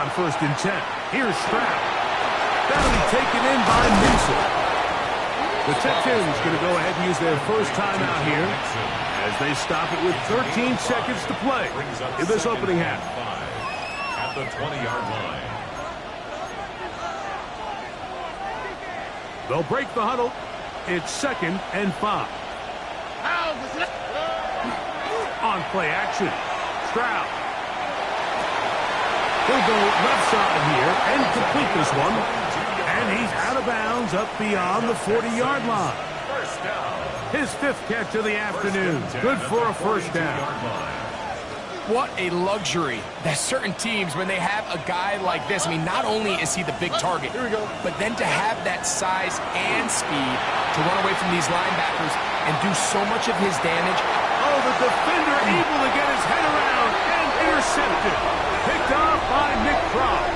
on 1st and 10. Here's Stroud. That'll be taken in by Newsom. The Texans going to go ahead and use their first timeout here as they stop it with 13 seconds to play in this opening half. At the 20-yard line. They'll break the huddle. It's 2nd and 5. On play action. Stroud. He'll go left side here and complete this one. And he's out of bounds up beyond the 40-yard line. His 5th catch of the afternoon. Good for a first down. What a luxury that certain teams, when they have a guy like this, I mean, not only is he the big target, but then to have that size and speed to run away from these linebackers and do so much of his damage. Oh, the defender able to get his head around and intercepted. Picked off by Nick Cross.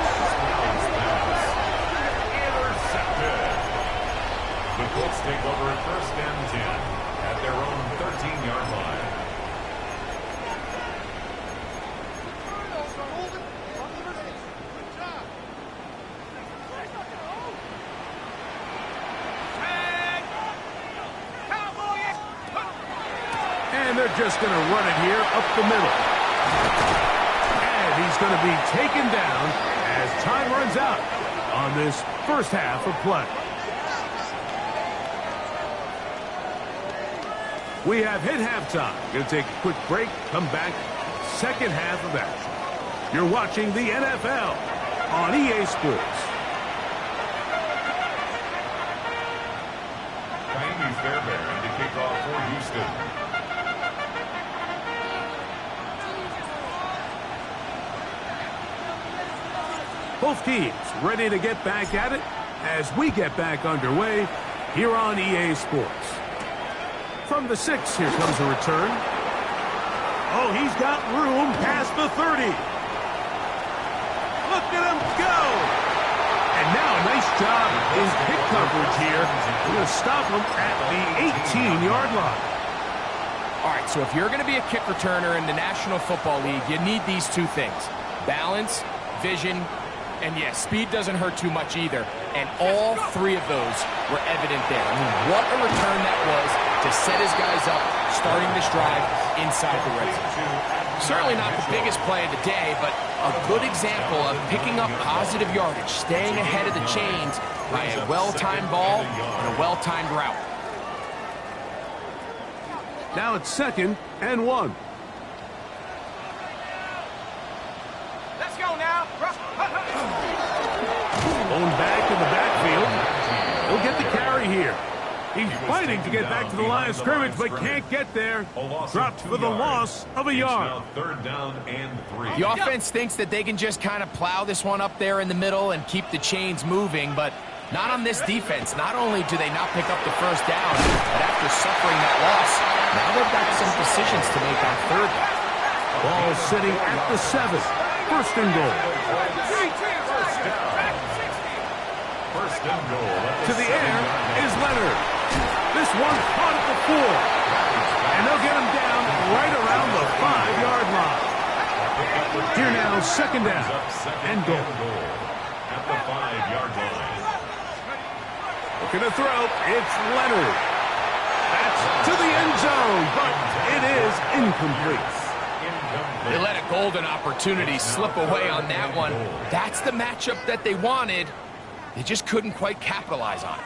Intercepted. The Colts take over at 1st and 10 at their own 13-yard line. And they're just going to run it here up the middle. And he's going to be taken down as time runs out on this first half of play. We have hit halftime. Going to take a quick break, come back, second half of action. You're watching the NFL on EA Sports. Kaimi Fairbairn to kick off for Houston. Both teams ready to get back at it as we get back underway here on EA Sports. From the 6, here comes a return. Oh, he's got room past the 30. Look at him go. And now a nice job in pick coverage here. We're going to stop him at the 18-yard line. All right, so if you're going to be a kick returner in the National Football League, you need these two things: balance, vision, and yes, speed doesn't hurt too much either. And all 3 of those were evident there. I mean, what a return that was to set his guys up, starting this drive inside the red zone. Certainly not the biggest play of the day, but a good example of picking up positive yardage, staying ahead of the chains by a well-timed ball and a well-timed route. Now it's 2nd and 1. Let's go now. Going back in the backfield. He'll get the carry here. He's fighting to get back to the line of scrimmage, but can't get there. Dropped for the loss of a yard. 3rd down and 3. The offense thinks that they can just kind of plow this one up there in the middle and keep the chains moving, but not on this defense. Not only do they not pick up the first down, but after suffering that loss, now they've got some decisions to make on 3rd down. Ball sitting at the 7. 1st and goal. First and goal. To the air is Leonard. This one caught at the 4. And they'll get him down right around the 5-yard line. Here now, 2nd down and goal. At the 5-yard line. Looking to throw. It's Leonard. That's to the end zone, but it is incomplete. They let a golden opportunity slip away on that one. That's the matchup that they wanted. They just couldn't quite capitalize on it.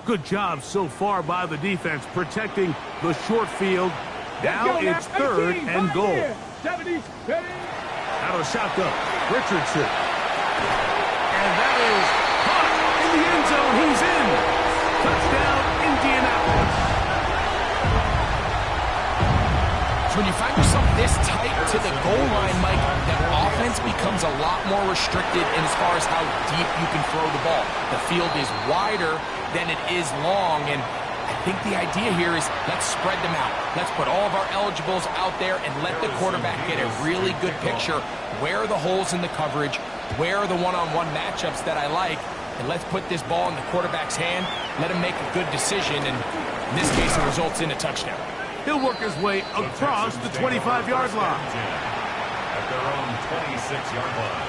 Good job so far by the defense protecting the short field. Now it's 3rd and goal. Out of shotgun, Richardson. And that is caught in the end zone. He's in. Touchdown, Indianapolis. So when you find yourself this tight to the goal line, Mike, that offense becomes a lot more restricted in as far as how deep you can throw the ball. The field is wider than it is long, and I think the idea here is let's spread them out. Let's put all of our eligibles out there and let the quarterback get a really good picture. Where are the holes in the coverage? Where are the one-on-one matchups that I like? And let's put this ball in the quarterback's hand, let him make a good decision, and in this case, it results in a touchdown. He'll work his way across the 25-yard line. At their own 26-yard line.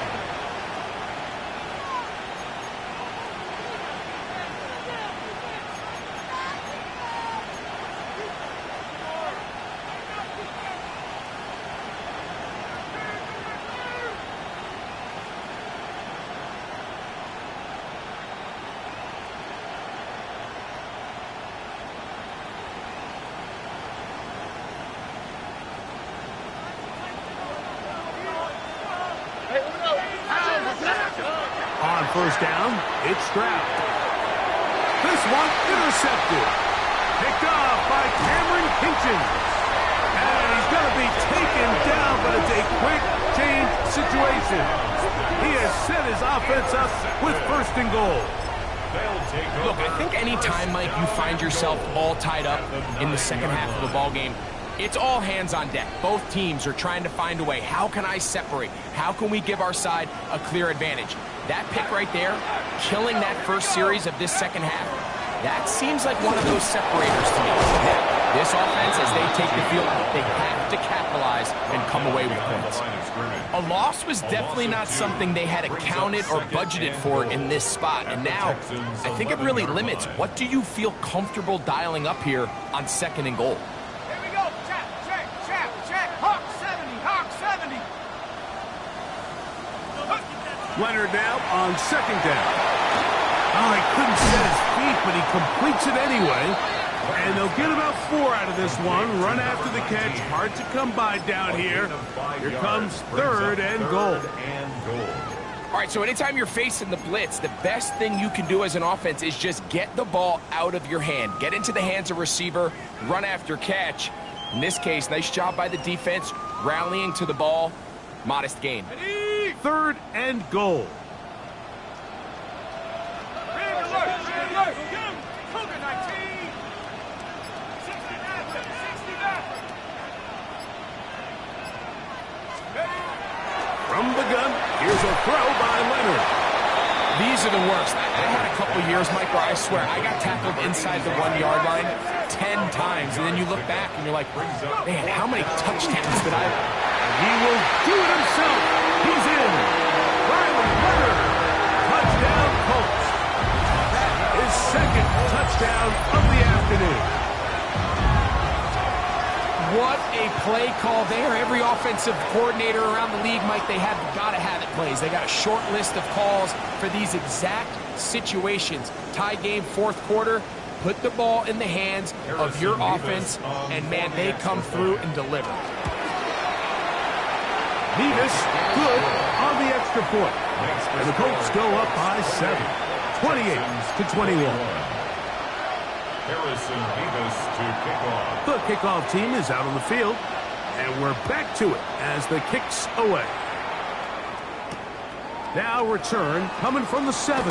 On first down, it's Stroud. This one intercepted. Picked off by Cameron Kinchins. And he's going to be taken down, but it's a quick change situation. He has set his offense up with first and goal. Look, I think any time, Mike, you find yourself all tied up in the second half of the ball game, it's all hands on deck. Both teams are trying to find a way. How can I separate? How can we give our side a clear advantage? That pick right there, killing that first series of this second half, that seems like one of those separators to me. Now, this offense, as they take the field, they have to capitalize and come away with points. A loss was definitely not something they had accounted or budgeted for in this spot. And now, I think it really limits. What do you feel comfortable dialing up here on second and goal? Leonard now on second down. Oh, he couldn't set his feet, but he completes it anyway. And they'll get about 4 out of this one. Run after the catch. Hard to come by down here. Here comes third and goal. All right, so anytime you're facing the blitz, the best thing you can do as an offense is just get the ball out of your hand. Get into the hands of receiver, run after catch. In this case, nice job by the defense, rallying to the ball. Modest gain. Third and goal. From the gun, here's a throw by Leonard. These are the worst. I had a couple years, Mike, where I swear I got tackled inside the 1-yard line 10 times, and then you look back and you're like, man, how many touchdowns did I... He will do it himself. He's in. Riley Leonard. Touchdown, Colts. His second touchdown of the afternoon. What a play call there. Every offensive coordinator around the league, Mike, they have got-to-have-it plays. They got a short list of calls for these exact situations. Tie game, fourth quarter. Put the ball in the hands of your offense, and, man, they come through and deliver. Nevis, good on the extra point. And the Colts go up by 7, 28-21. Harrison Nevis to kick off. The kickoff team is out on the field, and we're back to it as the kick's away. Now return coming from the 7.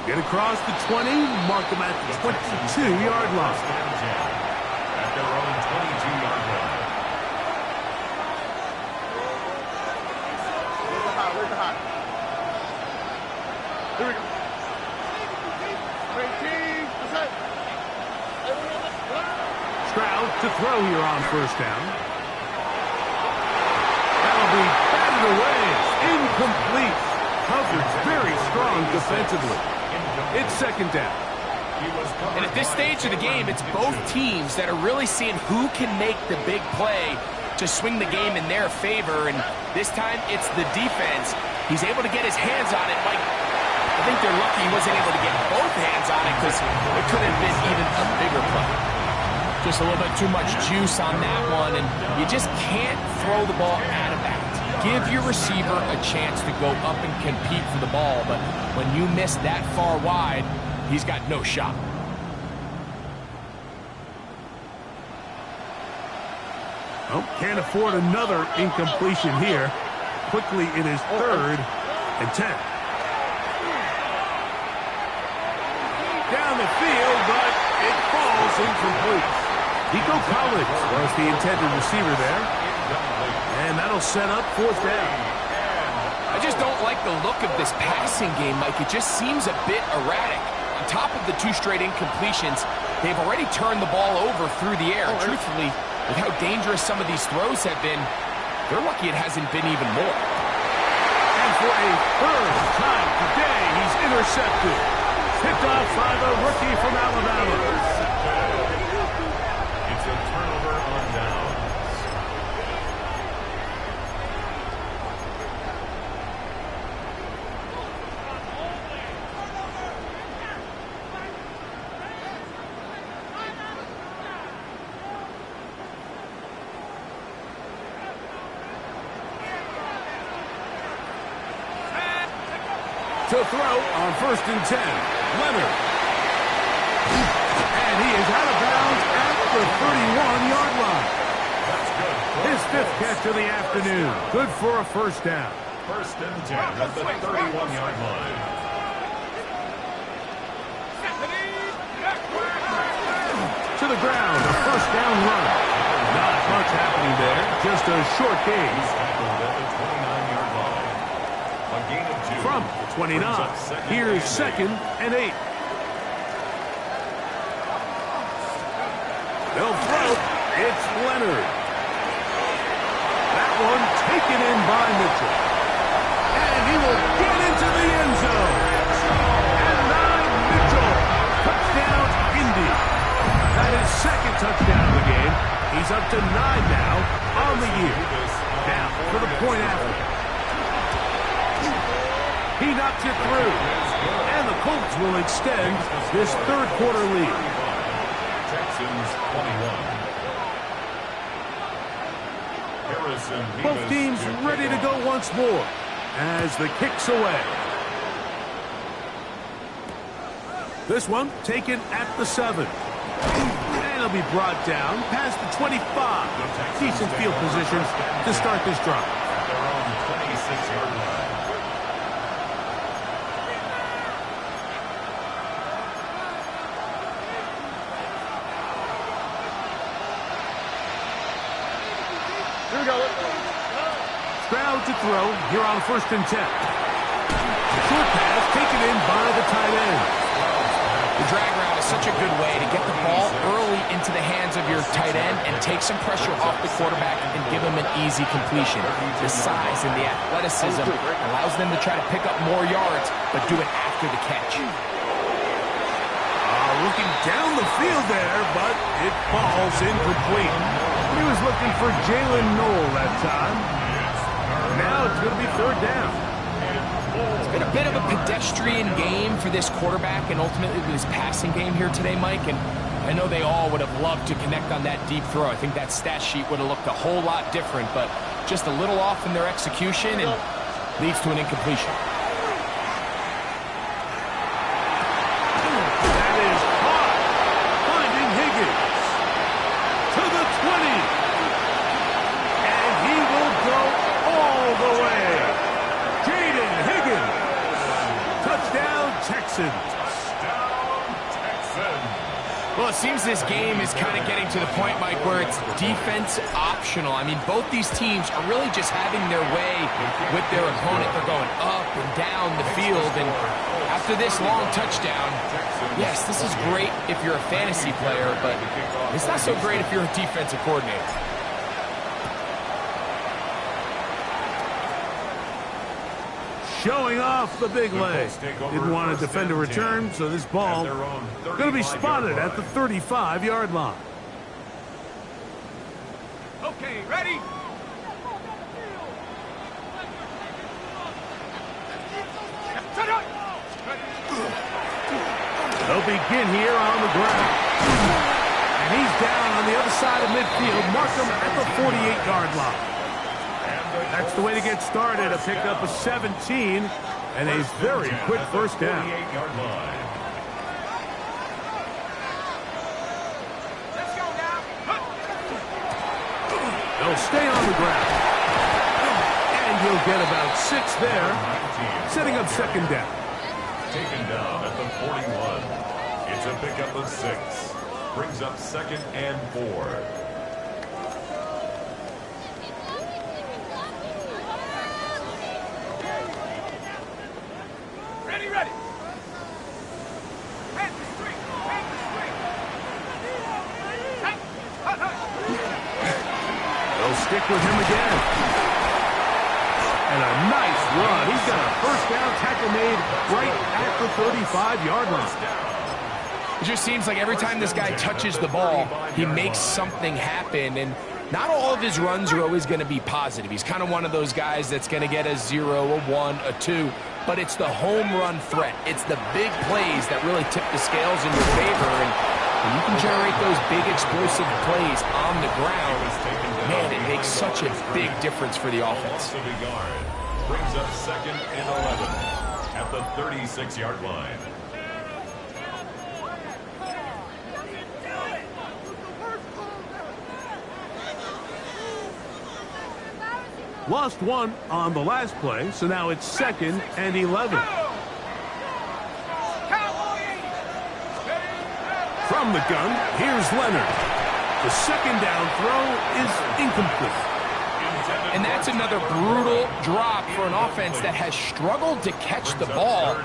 Get across the 20, mark them at the 22-yard line. At their own 22-yard line. Here we go. Stroud to throw here on first down. That'll be batted away. Incomplete. Coverage very strong defensively. It's second down. And at this stage of the game, it's both teams that are really seeing who can make the big play to swing the game in their favor. And this time, it's the defense. He's able to get his hands on it. Like, I think they're lucky he wasn't able to get both hands on it because it could have been even a bigger play. Just a little bit too much juice on that one, and you just can't throw the ball out of bounds. Give your receiver a chance to go up and compete for the ball, but when you miss that far wide, he's got no shot. Oh, can't afford another incompletion here. Quickly in his third and 10. Down the field, but it falls incomplete. Nico Collins was the intended receiver there. And that'll set up fourth down. I just don't like the look of this passing game, Mike. It just seems a bit erratic. On top of the 2 straight incompletions, they've already turned the ball over through the air. Truthfully, with how dangerous some of these throws have been, they're lucky it hasn't been even more. And for a third time today, he's intercepted. Picked off by the rookie from Alabama. It's a turnover on downs. To throw on 1st and 10. Leonard. And he is out of bounds at the 31-yard line. That's good. His 5th catch of the afternoon. Good for a first down. 1st and 10 at the 31-yard line. To the ground, a first down run. Not much happening there, just a short gain. He's tackled at the 29-yard line. A gain of 2. From 29, here's 2nd and 8. They'll throw. It's Leonard. That one taken in by Mitchell. And he will get into the end zone. And now Mitchell. Touchdown, Indy. That is 2nd touchdown of the game. He's up to 9 now on the year. Now for the point after. He knocks it through. And the Colts will extend this 3rd quarter lead. Texans 21. Both teams ready to go once more as the kick's away. This one taken at the 7. And it'll be brought down past the 25. Decent field position to start this drive. At their own 26-yard line. Stroud to throw here on 1st and 10. Short pass taken in by the tight end. The drag route is such a good way to get the ball early into the hands of your tight end and take some pressure off the quarterback and give him an easy completion. The size and the athleticism allows them to try to pick up more yards, but do it after the catch. Looking down the field there, but it falls incomplete. He was looking for Jalen Noel that time. Now it's going to be 3rd down. It's been a bit of a pedestrian game for this quarterback and ultimately his passing game here today, Mike. And I know they all would have loved to connect on that deep throw. I think that stat sheet would have looked a whole lot different, but just a little off in their execution and leads to an incompletion. Well, it seems this game is kind of getting to the point, Mike, where it's defense optional. I mean, both these teams are really just having their way with their opponent. They're going up and down the field, and after this long touchdown, yes, this is great if you're a fantasy player, but it's not so great if you're a defensive coordinator. Showing off the big leg. Didn't want to defend a return, so this ball going to be spotted at the 35-yard line. Okay, ready? They'll begin here on the ground. And he's down on the other side of midfield. Mark him at the 48-yard line. That's the way to get started. A pickup of 17 and a very quick first down. They'll stay on the ground. And he'll get about 6 there, setting up 2nd down. Taken down at the 41. It's a pickup of 6. Brings up 2nd and 4. they'll stick with him again. And a nice run. He's got a first down tackle made right at the 35-yard line. It just seems like every time this guy touches the ball, he makes something happen. And not all of his runs are always going to be positive. He's kind of one of those guys that's going to get a 0, a 1, a 2. But it's the home run threat. It's the big plays that really tip the scales in your favor. And when you can generate those big explosive plays on the ground, man, it makes such a big difference for the offense. Brings up 2nd and 11 at the 36-yard line. Lost one on the last play, so now it's 2nd and 11. From the gun, here's Leonard. The second down throw is incomplete. And that's another brutal drop for an offense that has struggled to catch the ball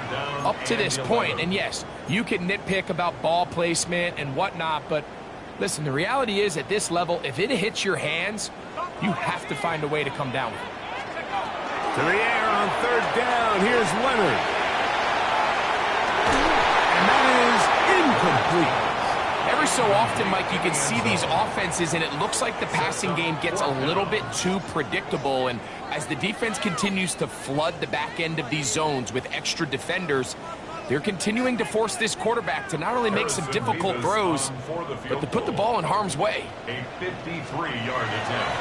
up to this point. And yes, you can nitpick about ball placement and whatnot, but listen, the reality is at this level, if it hits your hands, you have to find a way to come down with it. To the air on 3rd down. Here's Leonard. And that is incomplete. Every so often, Mike, you can see these offenses, and it looks like the passing game gets a little bit too predictable. And as the defense continues to flood the back end of these zones with extra defenders, they're continuing to force this quarterback to not only make some difficult throws, but to put the ball in harm's way. A 53-yard attempt.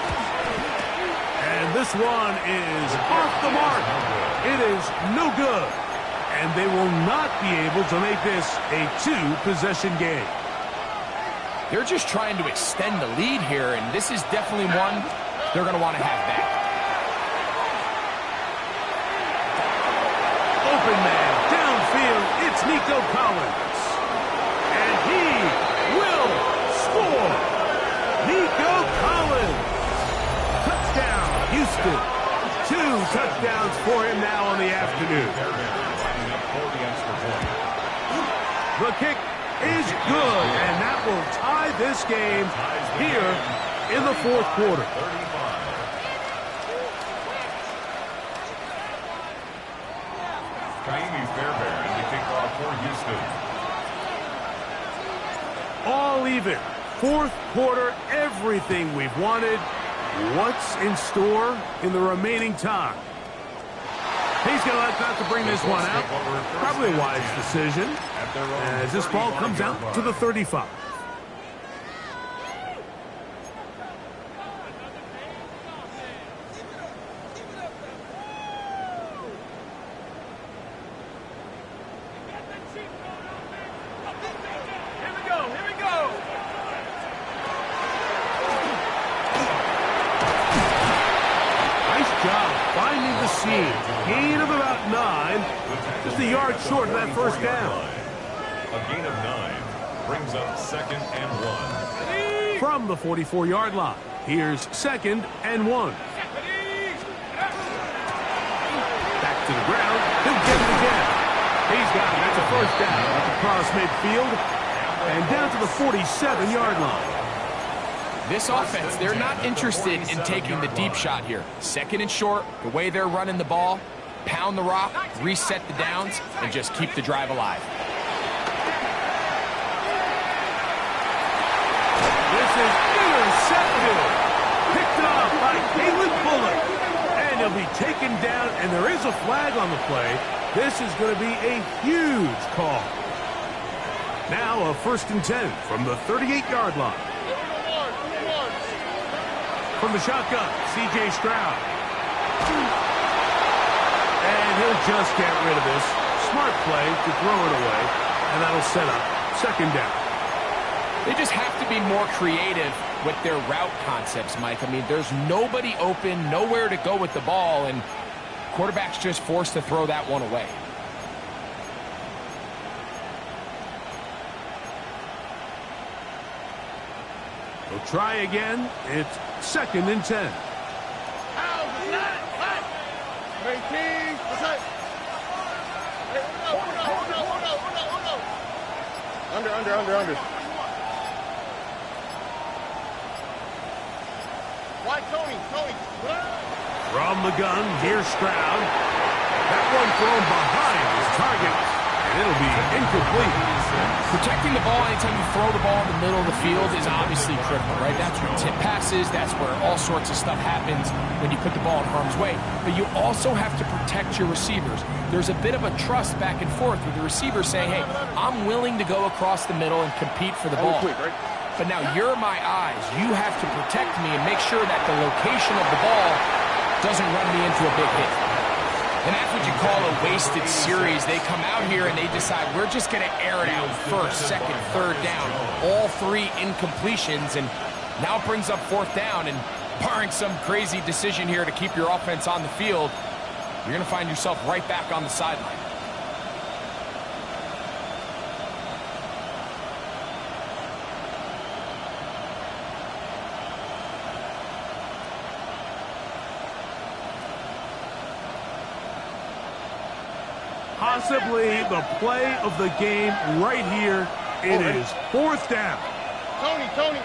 And this one is off the mark. It is no good. And they will not be able to make this a 2-possession game. They're just trying to extend the lead here, and this is definitely one they're going to want to have back. Open man, downfield, it's Nico Collins. And he will score. Nico Collins. Touchdown, Houston. 2 touchdowns for him now on the afternoon. The kick is good, and that will tie this game here in the 4th quarter. Fairbairn to kick off for Houston. All even. 4th quarter, everything we've wanted. What's in store in the remaining time? He's going to let that to bring this one out. Probably a wise decision as this ball comes out to the 35. Gain of about 9. Just a yard short of that first down. A gain of 9 brings up 2nd and 1. From the 44-yard line, here's 2nd and 1. Back to the ground. He'll get it again. He's got it. That's a first down across midfield and down to the 47-yard line. This offense, they're not interested in taking the deep shot here. 2nd and short, the way they're running the ball, pound the rock, reset the downs, and just keep the drive alive. This is intercepted. Picked up by Caleb Bullock. And he'll be taken down, and there is a flag on the play. This is going to be a huge call. Now a 1st and 10 from the 38-yard line. From the shotgun, C.J. Stroud. And he'll just get rid of this. Smart play to throw it away, and that'll set up 2nd down. They just have to be more creative with their route concepts, Mike. I mean, there's nobody open, nowhere to go with the ball, and quarterback's just forced to throw that one away. They'll try again. It's 2nd and 10. Under. From the gun, here's Stroud. That one thrown behind his target, and it'll be incomplete. Protecting the ball anytime you throw the ball in the middle of the field is obviously critical, right? That's where tip passes, that's where all sorts of stuff happens when you put the ball in harm's way. But you also have to protect your receivers. There's a bit of a trust back and forth with the receiver saying, hey, I'm willing to go across the middle and compete for the ball. But now you're my eyes. You have to protect me and make sure that the location of the ball doesn't run me into a big hit. And that's what you call a wasted series. They come out here and they decide we're just going to air it out first, second, third down. All three incompletions, and now it brings up fourth down. And barring some crazy decision here to keep your offense on the field, you're going to find yourself right back on the sideline. Possibly the play of the game right here. It is fourth down. Tony.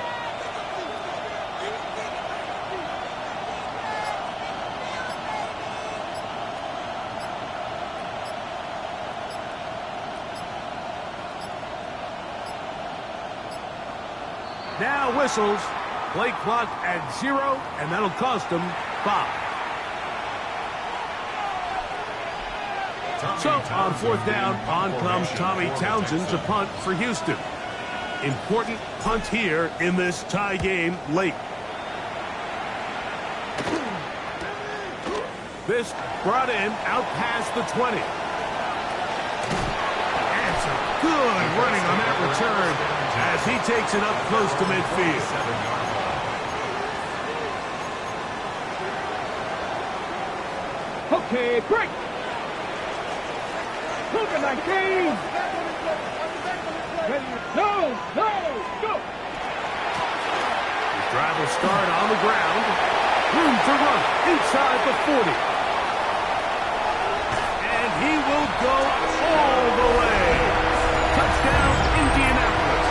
Now whistles. Play clock at 0, and that'll cost them 5. So, on fourth down, on comes Tommy Townsend to punt for Houston. Important punt here in this tie game late. This brought in out past the 20. And some good running on that return as he takes it up close to midfield. Okay, break. Look at that game. No, go. The drive will start on the ground. Room to run inside the 40. And he will go all the way. Touchdown, Indianapolis.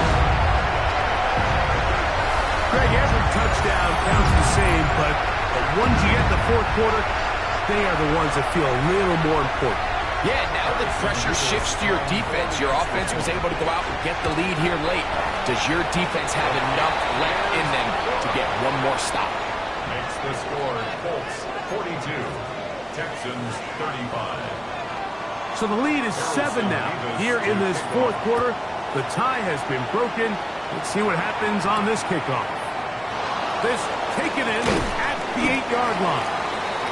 Greg, every touchdown counts the same, but the ones you get in the fourth quarter, they are the ones that feel a little more important. Yeah, now the pressure shifts to your defense. Your offense was able to go out and get the lead here late. Does your defense have enough left in them to get one more stop? Makes the score Colts 42, Texans 35. So the lead is 7 now here in this fourth quarter. The tie has been broken. Let's see what happens on this kickoff. This taken in at the 8-yard line.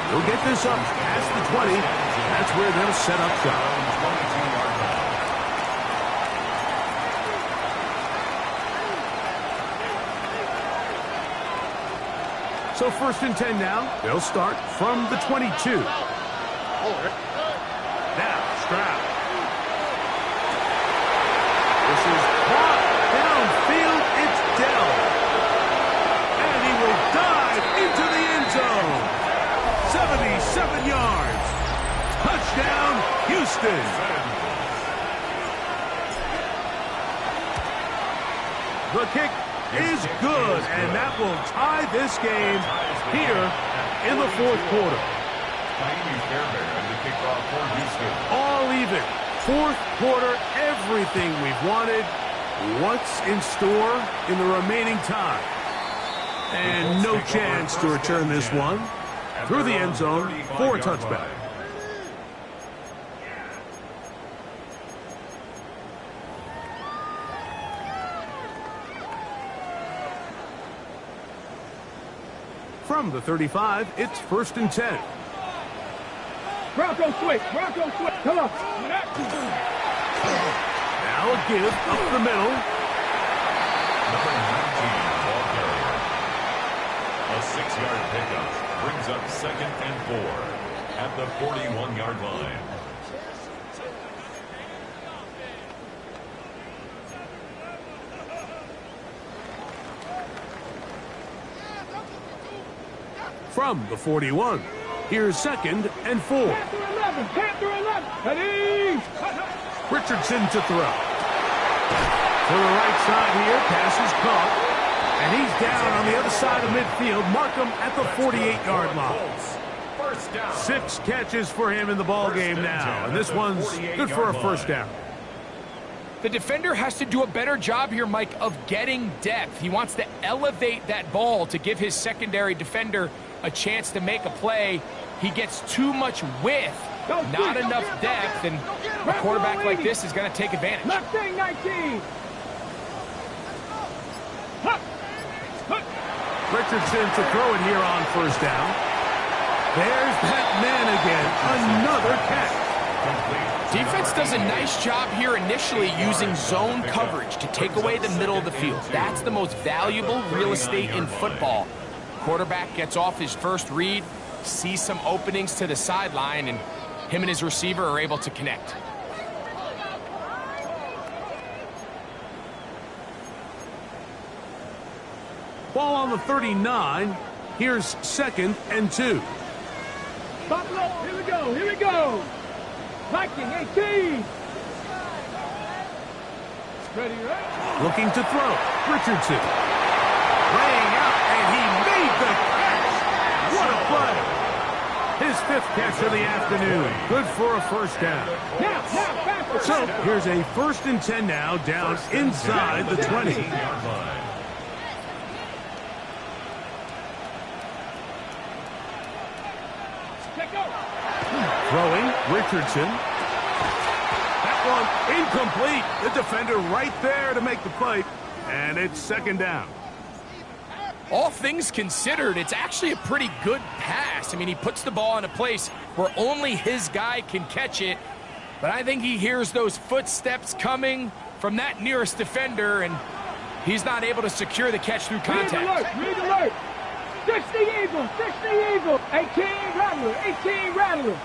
They'll get this up past the 20. That's where they'll set up shop. So first and 10 now. They'll start from the 22. Now, Stroud. This is caught downfield. It's Dell. And he will dive into the end zone. 77 yards. Touchdown, Houston. The kick is good, and that will tie this game here in the fourth quarter. All even. Fourth quarter, everything we've wanted. What's in store in the remaining time? And no chance to return this one. Through the end zone for a touchback. From the 35, it's first and 10. Bronco switch. Come on. Now a give up the middle. Number 19, ball carrier. A 6-yard pickup. Brings up second and 4 at the 41-yard line. From the 41, here's second and 4. Panther 11. Ready. Richardson to throw. To the right side here, pass is caught. And he's down on the other side of midfield. Mark him at the 48-yard line. 6 catches for him in the ball game now. And this one's good for a first down. The defender has to do a better job here, Mike, of getting depth. He wants to elevate that ball to give his secondary defender a chance to make a play. He gets too much width, not enough depth, and a quarterback like this is going to take advantage. Left thing, 19. Richardson to throw it here on first down. There's that man again. Another catch. Defense does a nice job here initially using zone coverage to take away the middle of the field. That's the most valuable real estate in football. Quarterback gets off his first read, sees some openings to the sideline, and him and his receiver are able to connect. Ball on the 39. Here's 2nd and 2. Buffalo, here we go, here we go. Viking, 18. Ready, right? Looking to throw. Richardson. Laying out, and he made the catch. What a play. His 5th catch of the afternoon. Good for a first down. Now, faster. So here's a 1st and 10 now, down inside the 20. Throwing, Richardson. That one incomplete. The defender right there to make the play. And it's 2nd down. All things considered, it's actually a pretty good pass. I mean, he puts the ball in a place where only his guy can catch it. But I think he hears those footsteps coming from that nearest defender, and he's not able to secure the catch through contact. Read alert. 60 Eagles, 60 Eagles. 18 Rattler, 18 Rattler.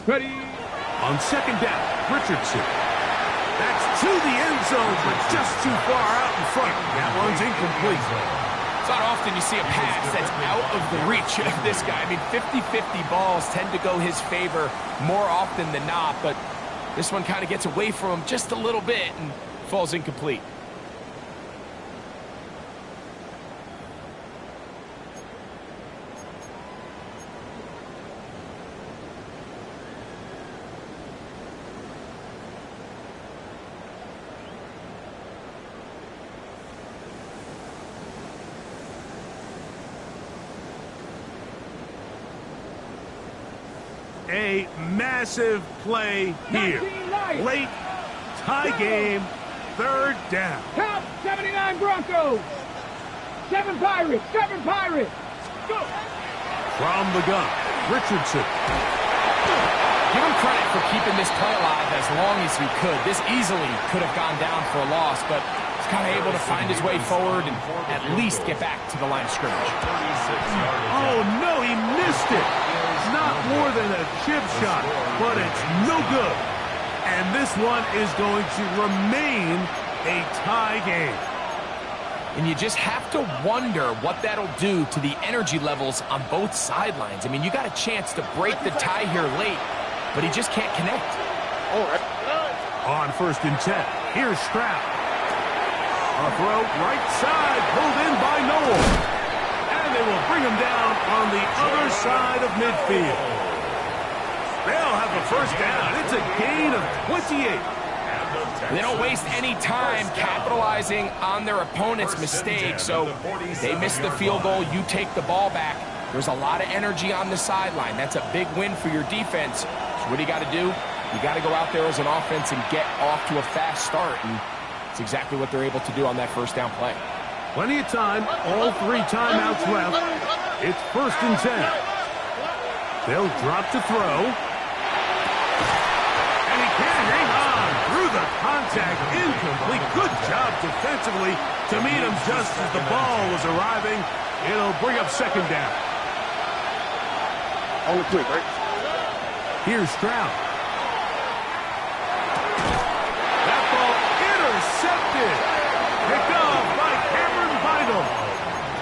Ready. On 2nd down, Richardson. That's to the end zone, but just too far out in front. That one's incomplete. It's not often you see a pass that's out of the reach of this guy. I mean, 50-50 balls tend to go his favor more often than not, but this one kind of gets away from him just a little bit and falls incomplete. A massive play here. Late tie game, 3rd down. Count 79 Broncos. 7 Pirates, 7 Pirates. Go. From the gun, Richardson. Give him credit for keeping this play alive as long as he could. This easily could have gone down for a loss, but he's kind of able to find his way forward and at least get back to the line of scrimmage. Oh, no, he missed it. Not more than a chip shot, but it's no good. And this one is going to remain a tie game. And you just have to wonder what that'll do to the energy levels on both sidelines. I mean, you got a chance to break the tie here late, but he just can't connect. On 1st and 10, here's Stroud. A throw right side, pulled in by Noel. And they will bring him down on the other side of midfield. They'll have the first down. It's a gain of 28. They don't waste any time capitalizing on their opponent's mistake, so they miss the field goal, you take the ball back. There's a lot of energy on the sideline. That's a big win for your defense. So what do you got to do? You got to go out there as an offense and get off to a fast start, and it's exactly what they're able to do on that first down play. Plenty of time, all 3 timeouts left. It's 1st and 10. They'll drop to throw. And he can hang on through the contact. Incomplete. Good job defensively to meet him just as the ball was arriving. It'll bring up 2nd down. Only quick, right? Here's Stroud. That ball intercepted. Picked off by Cameron Vital.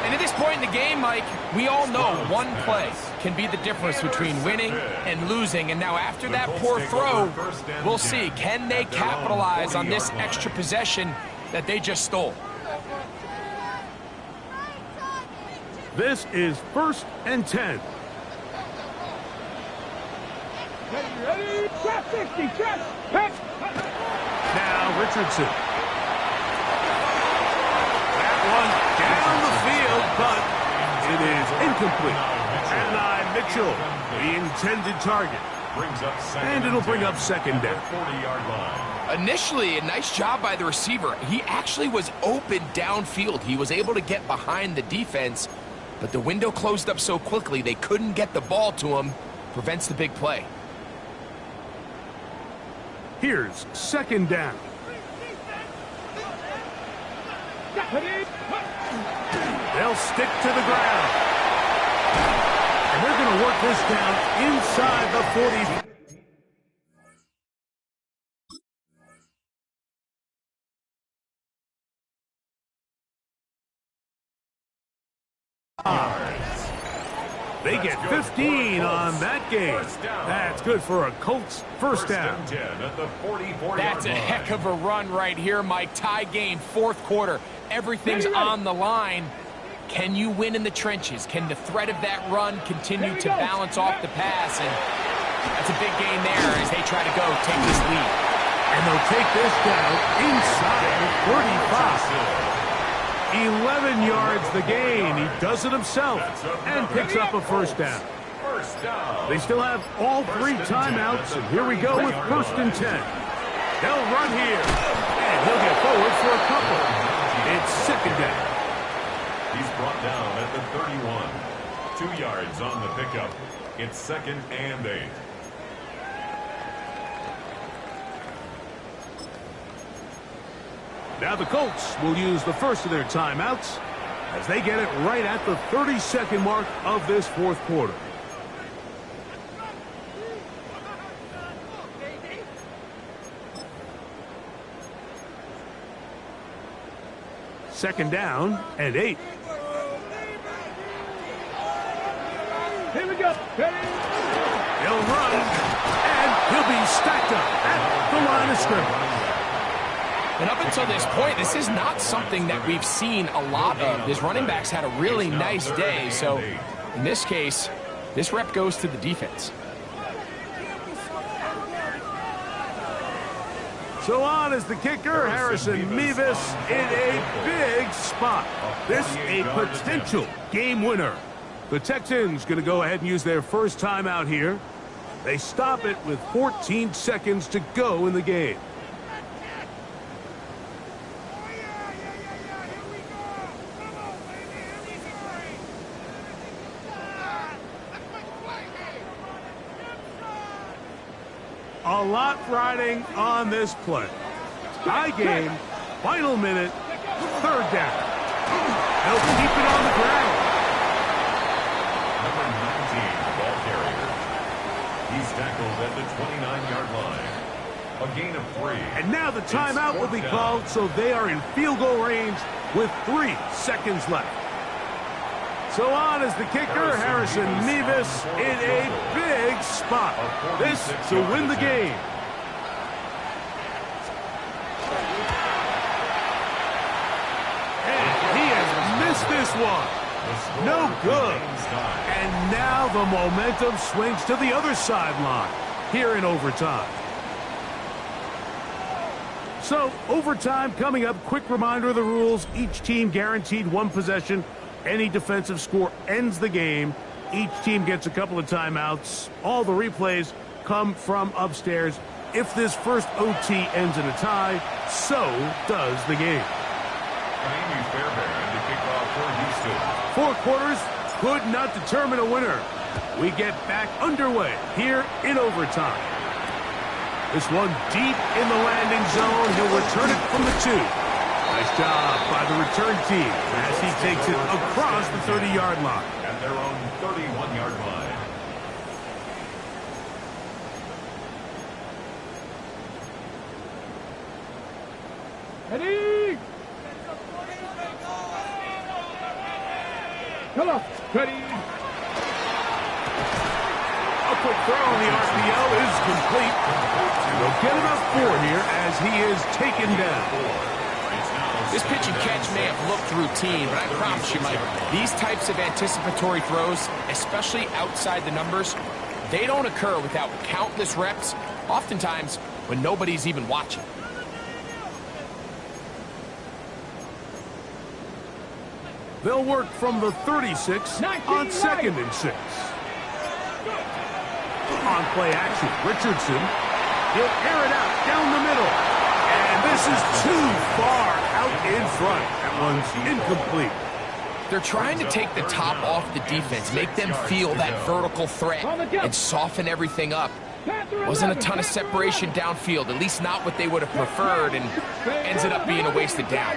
And at this point in the game, Mike, we all know one play can be the difference between winning and losing. And now after that poor throw, we'll see. Can they capitalize on this extra possession that they just stole. This is 1st and 10. Ready? Trap 60, trap, pitch. Now Richardson. That one down the field, but it is incomplete. And Mitchell, the intended target. And it'll bring up 2nd down. 40-yard line. Initially, a nice job by the receiver. He actually was open downfield. He was able to get behind the defense, but the window closed up so quickly they couldn't get the ball to him. Prevents the big play. Here's 2nd down. They'll stick to the ground. And they're going to work this down inside the 40. They get 15 on that game. That's good for a Colts first down. That's a heck of a run right here, Mike. Tie game, 4th quarter. Everything's on the line. Can you win in the trenches? Can the threat of that run continue to balance off the pass? And that's a big gain there as they try to go take this lead. And they'll take this down inside the 35. 11 yards the gain. He does it himself and picks up a first down. They still have all 3 timeouts, and here we go with 1st and 10. They'll run here, and he'll get forward for a couple. It's 2nd down. He's brought down at the 31. 2 yards on the pickup. It's 2nd and 8. Now the Colts will use the first of their timeouts as they get it right at the 30-second mark of this 4th quarter. Second down and 8. Here we go. Ready? He'll run, and he'll be stacked up at the line of scrimmage. And up until this point, this is not something that we've seen a lot of. His running backs had a really nice day, so in this case, this rep goes to the defense. So on is the kicker, Harrison Mevis, in a big spot. This a potential game winner. The Texans going to go ahead and use their first timeout here. They stop it with 14 seconds to go in the game. A lot riding on this play. Tie game, final minute, 3rd down. They'll keep it on the ground. Number 19, ball carrier. He's tackled at the 29-yard line. A gain of 3. And now the timeout will be called, so they are in field goal range with 3 seconds left. So on is the kicker, Harrison Mevis, in a big spot. This to win the game. And he has missed this one. No good. And now the momentum swings to the other sideline here in overtime. So overtime coming up. Quick reminder of the rules. Each team guaranteed 1 possession. Any defensive score ends the game. Each team gets a couple of timeouts. All the replays come from upstairs. If this first OT ends in a tie, so does the game. Amy Fairbairn to kick off for Houston. 4 quarters could not determine a winner. We get back underway here in overtime. This one deep in the landing zone. He'll return it from the 2. Nice job by the return team as he takes it across the 30-yard line. At their own 31-yard line. Ready? Come on. Ready? A quick throw on the RPO is complete. They'll get about 4 here as he is taken down. It's now This pitch and catch may have looked routine, but I promise you, Mike, these types of anticipatory throws, especially outside the numbers, they don't occur without countless reps, oftentimes when nobody's even watching. They'll work from the 36 on 2nd and 6. On play action, Richardson. He'll air it out down the middle. And this is too far out in front. That one's incomplete. They're trying to take the top off the defense, make them feel that vertical threat, and soften everything up. Wasn't a ton of separation downfield, at least not what they would have preferred, and ends up being a wasted down.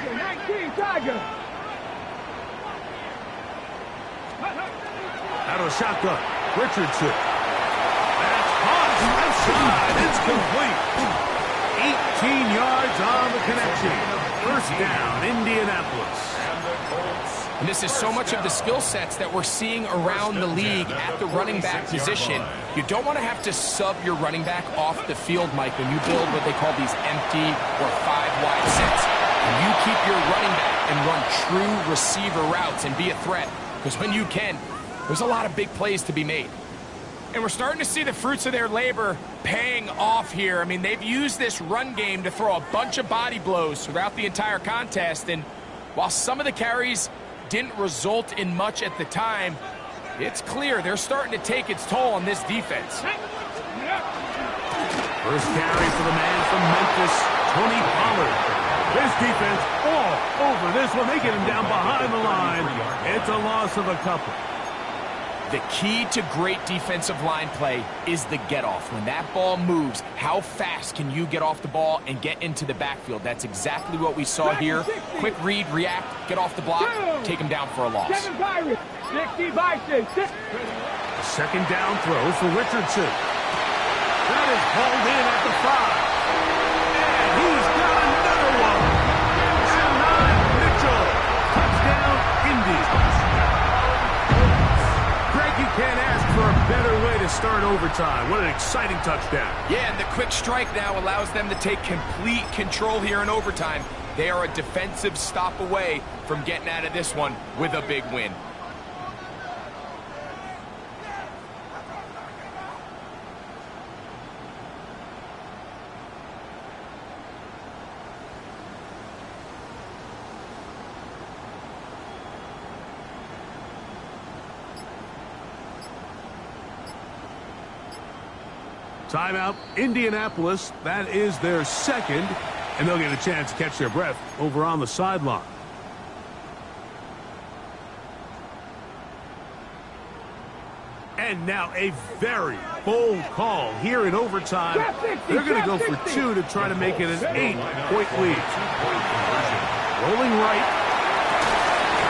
Out of the shotgun, Richardson. That's hot. Left side. It's complete. 18 yards on the connection. First down, Indianapolis. And this is so much of the skill sets that we're seeing around the league at the running back position. You don't want to have to sub your running back off the field, Mike, when you build what they call these empty or 5-wide sets. And you keep your running back and run true receiver routes and be a threat. Because when you can, there's a lot of big plays to be made. And we're starting to see the fruits of their labor paying off here. I mean, they've used this run game to throw a bunch of body blows throughout the entire contest. And while some of the carries didn't result in much at the time, it's clear they're starting to take its toll on this defense. First carry for the man from Memphis, Tony Pollard. This defense all over this one. They get him down behind the line. It's a loss of a couple. The key to great defensive line play is the get-off. When that ball moves, how fast can you get off the ball and get into the backfield? That's exactly what we saw here. Quick read, react, get off the block, take him down for a loss. 60-6. A second down throw for Richardson. That is hauled in at the 5. And he's got another one. And Mitchell. Touchdown, Indy. Greg, you can't ask for a better way to start overtime. What an exciting touchdown. Yeah, and the quick strike now allows them to take complete control here in overtime. They are a defensive stop away from getting out of this one with a big win. Timeout, Indianapolis. That is their second, and they'll get a chance to catch their breath over on the sideline. And now a very bold call here in overtime. They're going to go for 2 to try to make it an 8-point lead. Rolling right.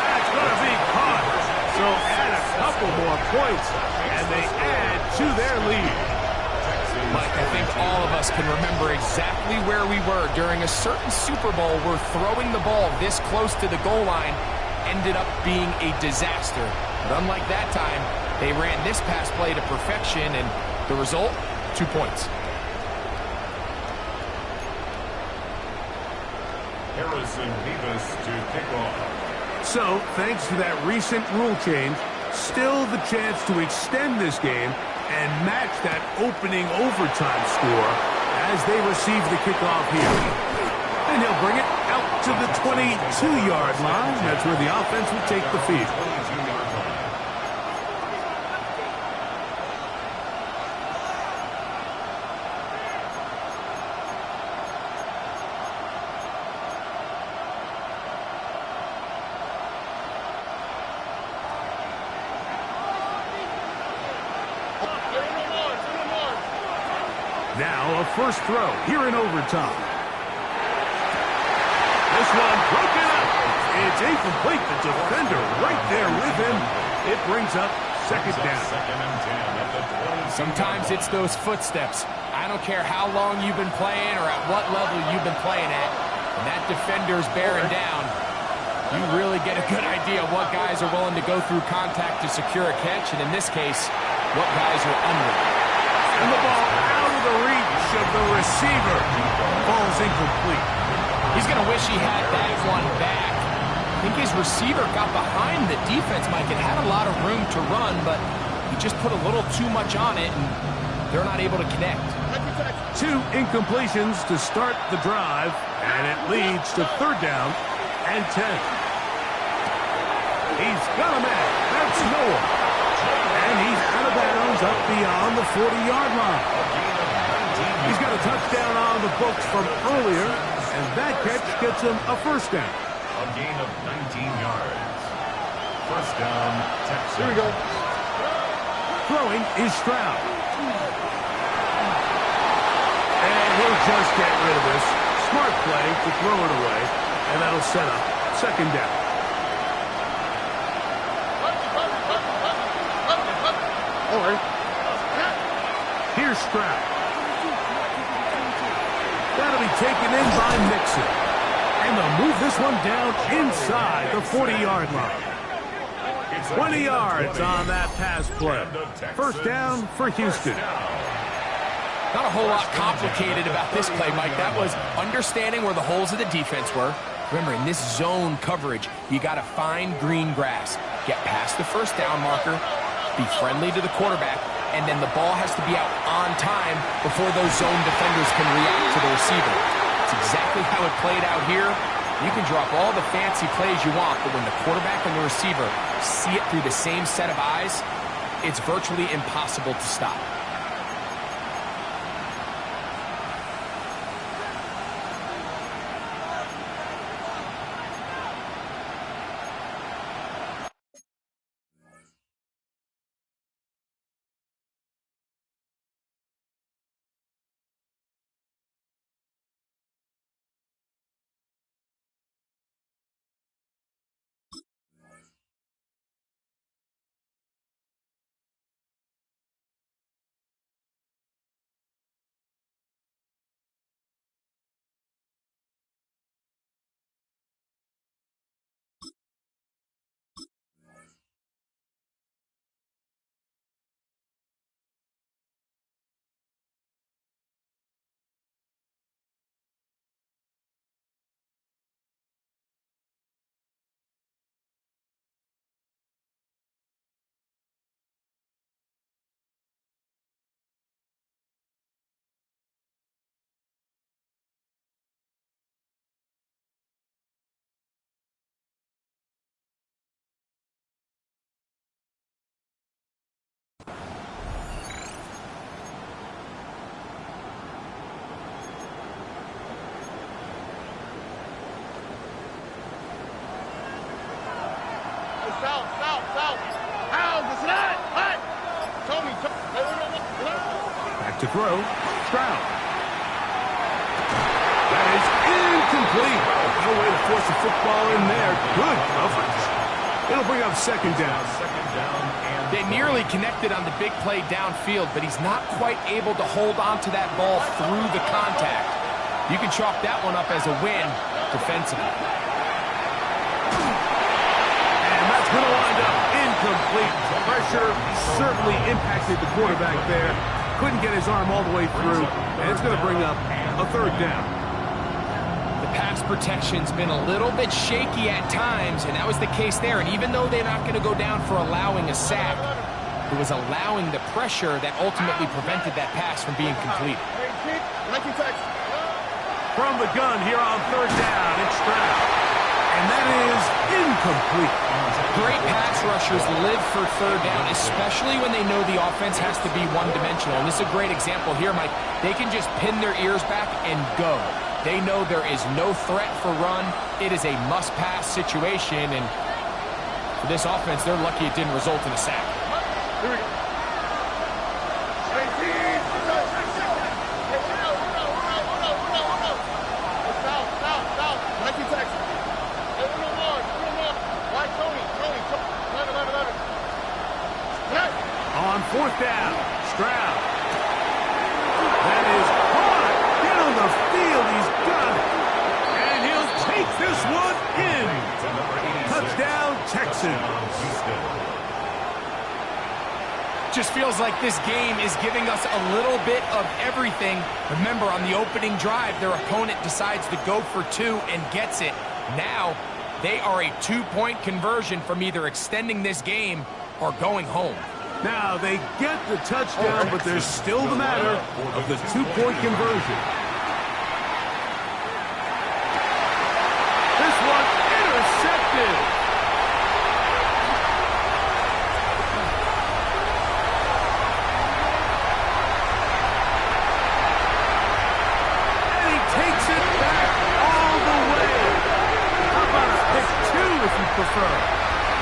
That's going to be caught. So add a couple more points, and they add to their lead. Mike, I think all of us can remember exactly where we were during a certain Super Bowl where throwing the ball this close to the goal line ended up being a disaster. But unlike that time, they ran this pass play to perfection, and the result, 2 points. Harrison Beavis to kick off. So, thanks to that recent rule change, still the chance to extend this game and match that opening overtime score as they receive the kickoff here. And he'll bring it out to the 22-yard line. That's where the offense will take the field. Now a first throw here in overtime. This one broken up. It's incomplete. The defender right there with him. It brings up second down. Sometimes it's those footsteps. I don't care how long you've been playing or at what level you've been playing at. When that defender's bearing down, you really get a good idea of what guys are willing to go through contact to secure a catch, and in this case, what guys are unwilling. And the ball out of the reach of the receiver. Ball's incomplete. He's going to wish he had that one back. I think his receiver got behind the defense, Mike. It had a lot of room to run, but he just put a little too much on it, and they're not able to connect. 2 incompletions to start the drive, and it leads to 3rd down and 10. He's got a man. That's Noah. And he's out of bounds up beyond the 40-yard line. He's got a touchdown on the books from earlier, and that catch gets him a 1st down. A gain of 19 yards. 1st down, Texans. Here we go. Throwing is Stroud. And he'll just get rid of this. Smart play to throw it away, and that'll set up 2nd down. Here's Stroud. That'll be taken in by Mixon. And they'll move this one down inside the 40-yard line. 20 yards on that pass play. 1st down for Houston. Not a whole lot complicated about this play, Mike. That was understanding where the holes of the defense were. Remember, in this zone coverage, you got to find green grass. Get past the 1st down marker, be friendly to the quarterback, and then the ball has to be out on time before those zone defenders can react to the receiver. It's exactly how it played out here. You can drop all the fancy plays you want, but when the quarterback and the receiver see it through the same set of eyes, it's virtually impossible to stop. Back to throw. Stroud. That is incomplete. No way to force a football in there. Good coverage. It'll bring up 2nd down. They nearly connected on the big play downfield, but he's not quite able to hold on to that ball through the contact. You can chalk that one up as a win defensively. And that's going to wind up incomplete. Pressure certainly impacted the quarterback there. Couldn't get his arm all the way through, and it's going to bring up a 3rd down. The pass protection's been a little bit shaky at times, and that was the case there. And even though they're not going to go down for allowing a sack, it was allowing the pressure that ultimately prevented that pass from being complete. From the gun here on 3rd down, it's Stroud. And that is incomplete. Great pass rushers live for 3rd down, especially when they know the offense has to be one-dimensional. And this is a great example here, Mike. They can just pin their ears back and go. They know there is no threat for run. It is a must-pass situation, and for this offense, they're lucky it didn't result in a sack. Here we go. On 4th down, Stroud. That is hard. Get on the field. He's got it. And he'll take this one in. Touchdown, Texans. Just feels like this game is giving us a little bit of everything. Remember, on the opening drive, their opponent decides to go for two and gets it. Now, they are a two-point conversion from either extending this game or going home. Now, they get the touchdown, but there's still the matter of the two-point conversion. This one intercepted. Prefer.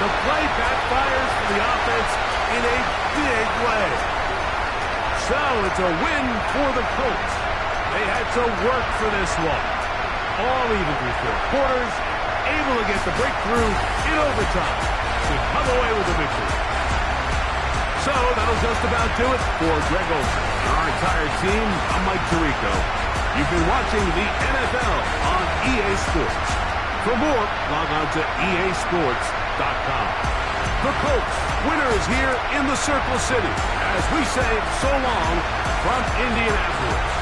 The play backfires for the offense in a big way. So it's a win for the Colts. They had to work for this one. All even through four quarters, able to get the breakthrough in overtime to come away with the victory. So that'll just about do it for Greg Olsen and our entire team. I'm Mike Tirico. You've been watching the NFL on EA Sports. For more, log on to easports.com. The Colts, winners here in the Circle City, as we say so long from Indianapolis.